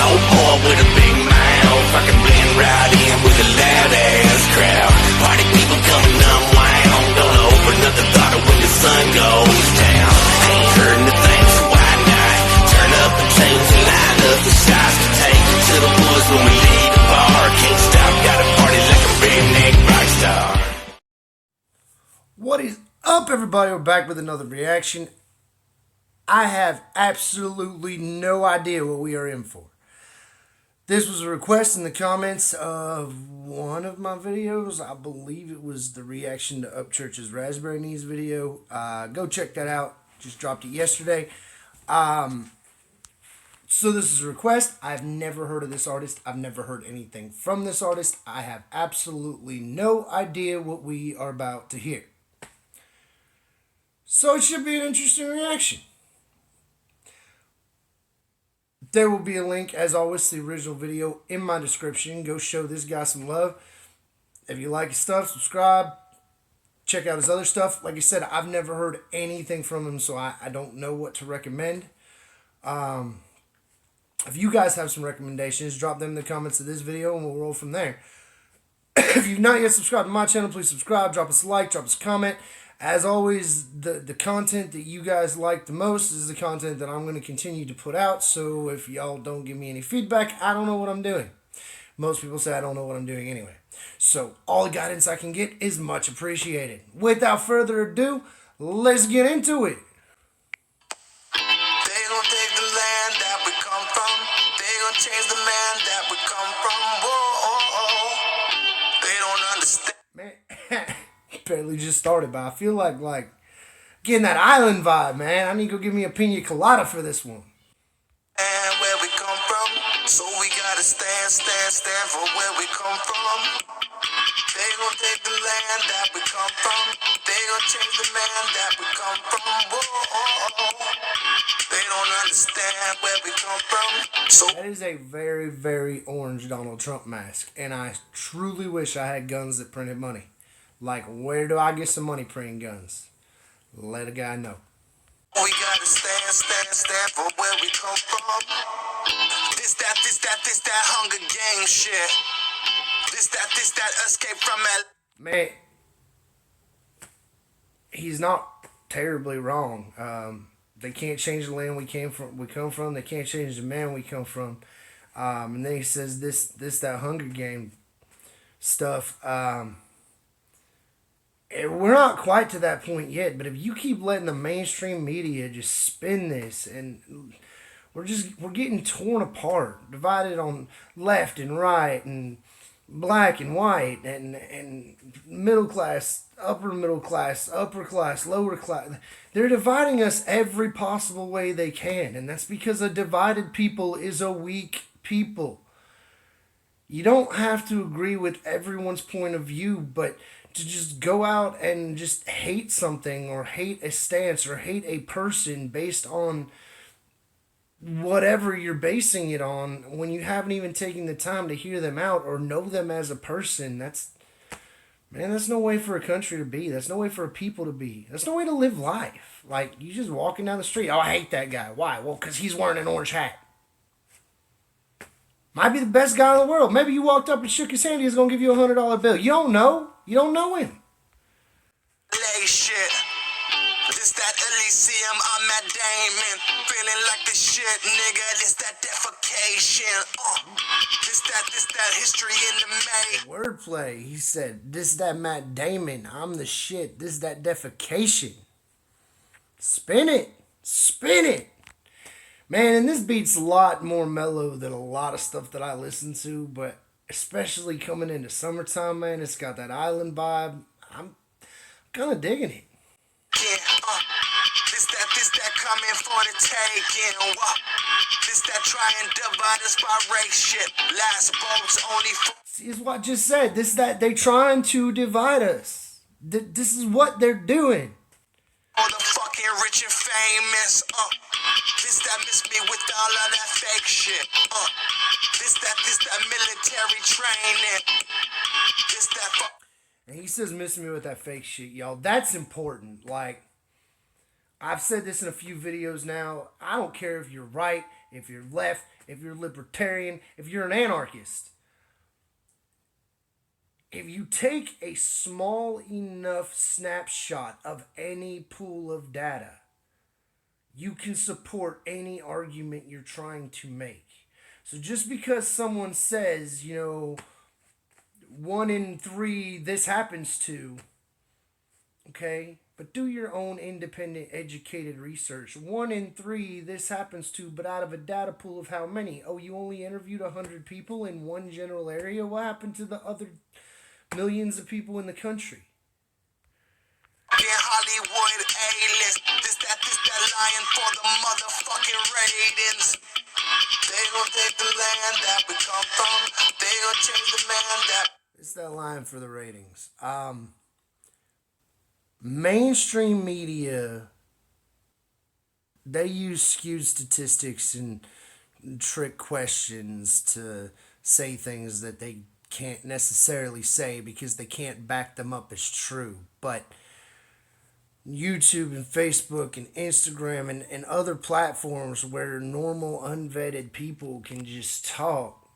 old boy with a big mouth. I can blend right in with a loud ass crowd. Party people coming unwound. Gonna open up the throttle when the sun goes down. Ain't heard anything, so why not? Turn up the tunes and line up the shots to take to the woods when we leave the bar. Can't stop, gotta party like a redneck rock star. What is up, everybody? We're back with another reaction. I have absolutely no idea what we are in for. This was a request in the comments of one of my videos. I believe it was the reaction to Upchurch's Raspberry Knees video. Go check that out. Just dropped it yesterday. So this is a request. I've never heard of this artist. I've never heard anything from this artist. I have absolutely no idea what we are about to hear. So it should be an interesting reaction. There will be a link, as always, to the original video in my description. Go show this guy some love. If you like his stuff, subscribe. Check out his other stuff. Like I said, I've never heard anything from him, so I don't know what to recommend. If you guys have some recommendations, drop them in the comments of this video, and we'll roll from there. If you've not yet subscribed to my channel, please subscribe. Drop us a like. Drop us a comment. As always, the content that you guys like the most is the content that I'm going to continue to put out. So if y'all don't give me any feedback, I don't know what I'm doing. Most people say I don't know what I'm doing anyway. So all the guidance I can get is much appreciated. Without further ado, let's get into it. They gon' take the land that we come from. They gon' change the man that we come from. Whoa, they don't understand. Man, barely just started, but I feel like getting that island vibe, man. I need to go give me a pina colada for this one. And where we come from, so we gotta stand for where we come from. They gon' take the land that we come from. They gon' change the man that we come from. Whoa, they don't understand where we come from. So that is a very, very orange Donald Trump mask, and I truly wish I had guns that printed money. Like, where do I get some money printing guns? Let a guy know. We gotta stand for where we come from. This that Hunger Game shit. This that escape from L. Man, he's not terribly wrong. They can't change the land we come from. They can't change the man we come from. And then he says that Hunger Game stuff. We're not quite to that point yet, but if you keep letting the mainstream media just spin this, and we're getting torn apart, divided on left and right, and black and white, and middle class, upper middle class, upper class, lower class. They're dividing us every possible way they can, and that's because a divided people is a weak people. You don't have to agree with everyone's point of view, but to just go out and just hate something or hate a stance or hate a person based on whatever you're basing it on when you haven't even taken the time to hear them out or know them as a person, that's no way for a country to be. That's no way for a people to be. That's no way to live life. Like, you just walking down the street, oh, I hate that guy. Why? Well, because he's wearing an orange hat. Might be the best guy in the world. Maybe you walked up and shook his hand, he's going to give you a $100 bill. You don't know. You don't know him. Lay shit. This that Elysium, I'm Matt Damon. Feeling like the shit, nigga. This that defecation. This that history in the making. Wordplay. He said, this that Matt Damon. I'm the shit. This that defecation. Spin it. Spin it. Man, and this beat's a lot more mellow than a lot of stuff that I listen to, but especially coming into summertime, man, it's got that island vibe. I'm kind of digging it. Yeah, this that coming for the taking. This that try and divide us by race shit. Last votes only for. See, is what I just said. This that they trying to divide us. This is what they're doing. All the fucking rich and famous. This that miss me with all of that fake shit. This that military training. This that. And he says, miss me with that fake shit, y'all. That's important. Like, I've said this in a few videos now. I don't care if you're right, if you're left, if you're libertarian, if you're an anarchist. If you take a small enough snapshot of any pool of data, you can support any argument you're trying to make. So just because someone says, 1 in 3 this happens to, okay? But do your own independent educated research. 1 in 3 this happens to, but out of a data pool of how many? Oh, you only interviewed 100 people in one general area? What happened to the other millions of people in the country? Hollywood A-list. This that lying for the motherfucking ratings. They gon' take the land that we come from. They gon' change the man that. It's that line for the ratings. Mainstream media, they use skewed statistics and trick questions to say things that they can't necessarily say because they can't back them up as true. But YouTube and Facebook and Instagram and other platforms where normal unvetted people can just talk,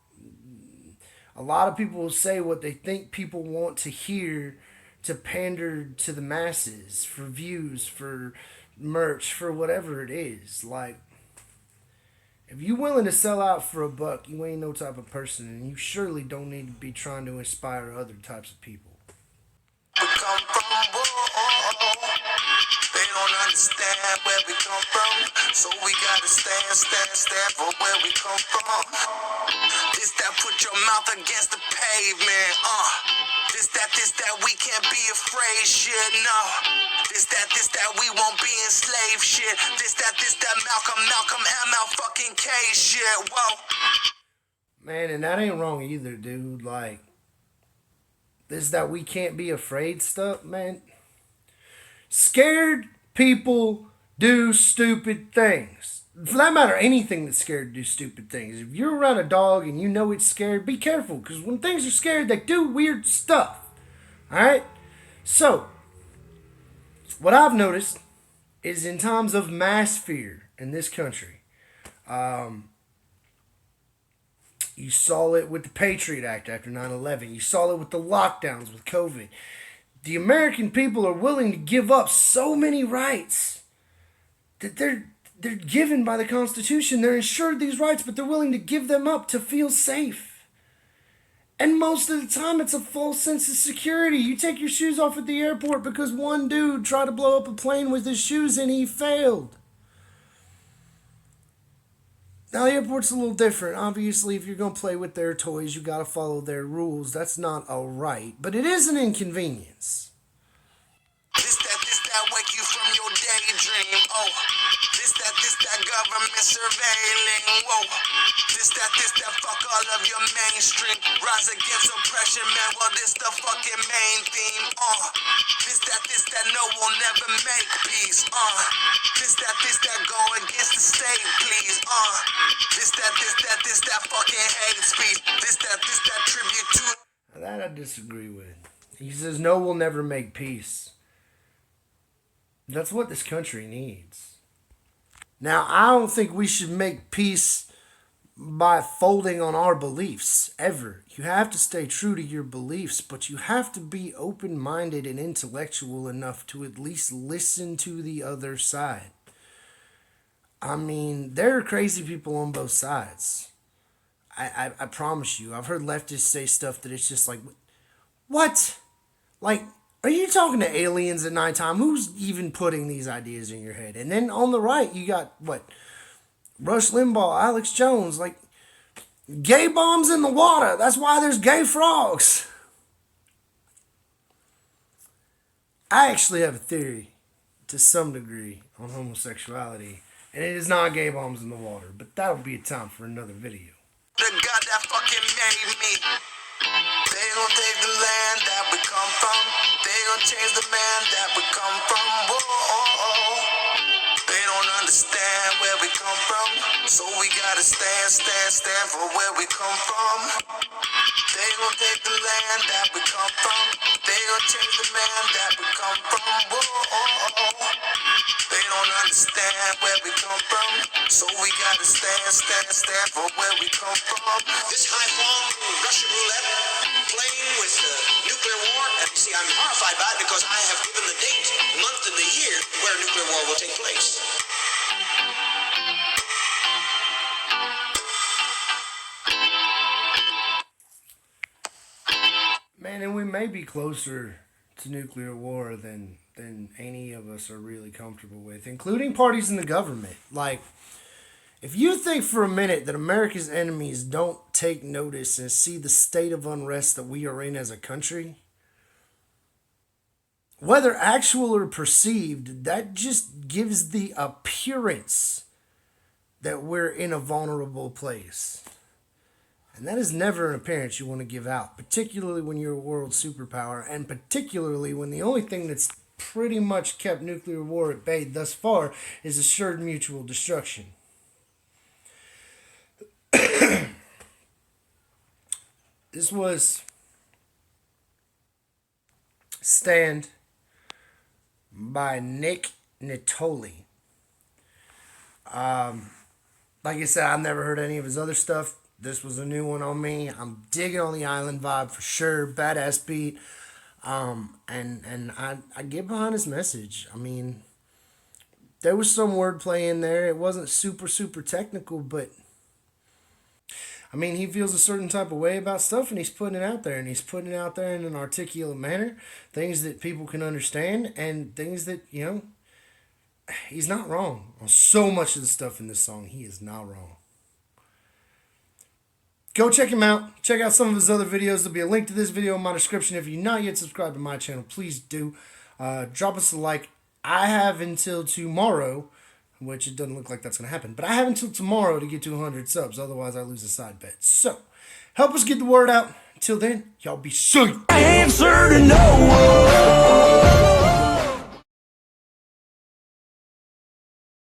a lot of people will say what they think people want to hear to pander to the masses for views, for merch, for whatever it is. Like, if you're willing to sell out for $1, you ain't no type of person, and you surely don't need to be trying to inspire other types of people. We come from, they don't understand where we come from, so we gotta stand for where we come from. This that put your mouth against the pavement, This that we can't be afraid shit, no. This that we won't be enslaved shit. This that Malcolm ML fucking K shit, whoa. Man, and that ain't wrong either, dude. Like, this that we can't be afraid stuff, man. Scared people do stupid things. For that matter, anything that's scared do stupid things. If you're around a dog and you know it's scared, be careful. Because when things are scared, they do weird stuff. Alright? So, what I've noticed is in times of mass fear in this country, you saw it with the Patriot Act after 9/11. You saw it with the lockdowns with COVID. The American people are willing to give up so many rights that they're given by the Constitution. They're ensured these rights, but they're willing to give them up to feel safe. And most of the time, it's a false sense of security. You take your shoes off at the airport because one dude tried to blow up a plane with his shoes and he failed. Now, the airport's a little different. Obviously, if you're going to play with their toys, you got to follow their rules. That's not a right, but it is an inconvenience. This that wake you from your daydream, This that government surveilling, whoa. This that fuck all of your mainstream. Rise against oppression, man, well, this the fucking main theme, This that no will never make peace, This that go against the state, please, This that fucking hate speech. This that tribute to. That I disagree with. He says no will never make peace. That's what this country needs. Now, I don't think we should make peace by folding on our beliefs, ever. You have to stay true to your beliefs, but you have to be open-minded and intellectual enough to at least listen to the other side. I mean, there are crazy people on both sides. I promise you. I've heard leftists say stuff that it's just like, what? Like, are you talking to aliens at nighttime? Who's even putting these ideas in your head? And then on the right, you got, Rush Limbaugh, Alex Jones, like, gay bombs in the water. That's why there's gay frogs. I actually have a theory, to some degree, on homosexuality. And it is not gay bombs in the water. But that'll be a time for another video. The God that fucking made me. They gon' take the land that we come from. They gon' change the man that we come from. Whoa. They don't understand where we come from, so we gotta stand for where we come from. They gon' take the land that we come from. They gon' change the man that we come from. Whoa. They don't understand where we come from. So we gotta stand for where we come from. This high-flung Russian roulette, playing with nuclear war. And you see, I'm horrified by it because I have given the date, the month, and the year where nuclear war will take place. Man, and we may be closer to nuclear war than any of us are really comfortable with, including parties in the government. Like, if you think for a minute that America's enemies don't take notice and see the state of unrest that we are in as a country, whether actual or perceived, that just gives the appearance that we're in a vulnerable place. And that is never an appearance you want to give out, particularly when you're a world superpower, and particularly when the only thing that's pretty much kept nuclear war at bay thus far is assured mutual destruction. This was Stand by Nittoli. Like I said, I've never heard any of his other stuff. This was a new one on me. I'm digging on the island vibe for sure. Badass beat. And I get behind his message. I mean, there was some wordplay in there. It wasn't super technical, but I mean, he feels a certain type of way about stuff, and he's putting it out there, and he's putting it out there in an articulate manner, things that people can understand, and things that, you know, he's not wrong on so much of the stuff in this song. He is not wrong. Go check him out. Check out some of his other videos. There'll be a link to this video in my description. If you're not yet subscribed to my channel, please do. Drop us a like. I have until tomorrow, which it doesn't look like that's going to happen, but I have until tomorrow to get to 100 subs. Otherwise, I lose a side bet. So, help us get the word out. Until then, y'all be safe. Answer to no one.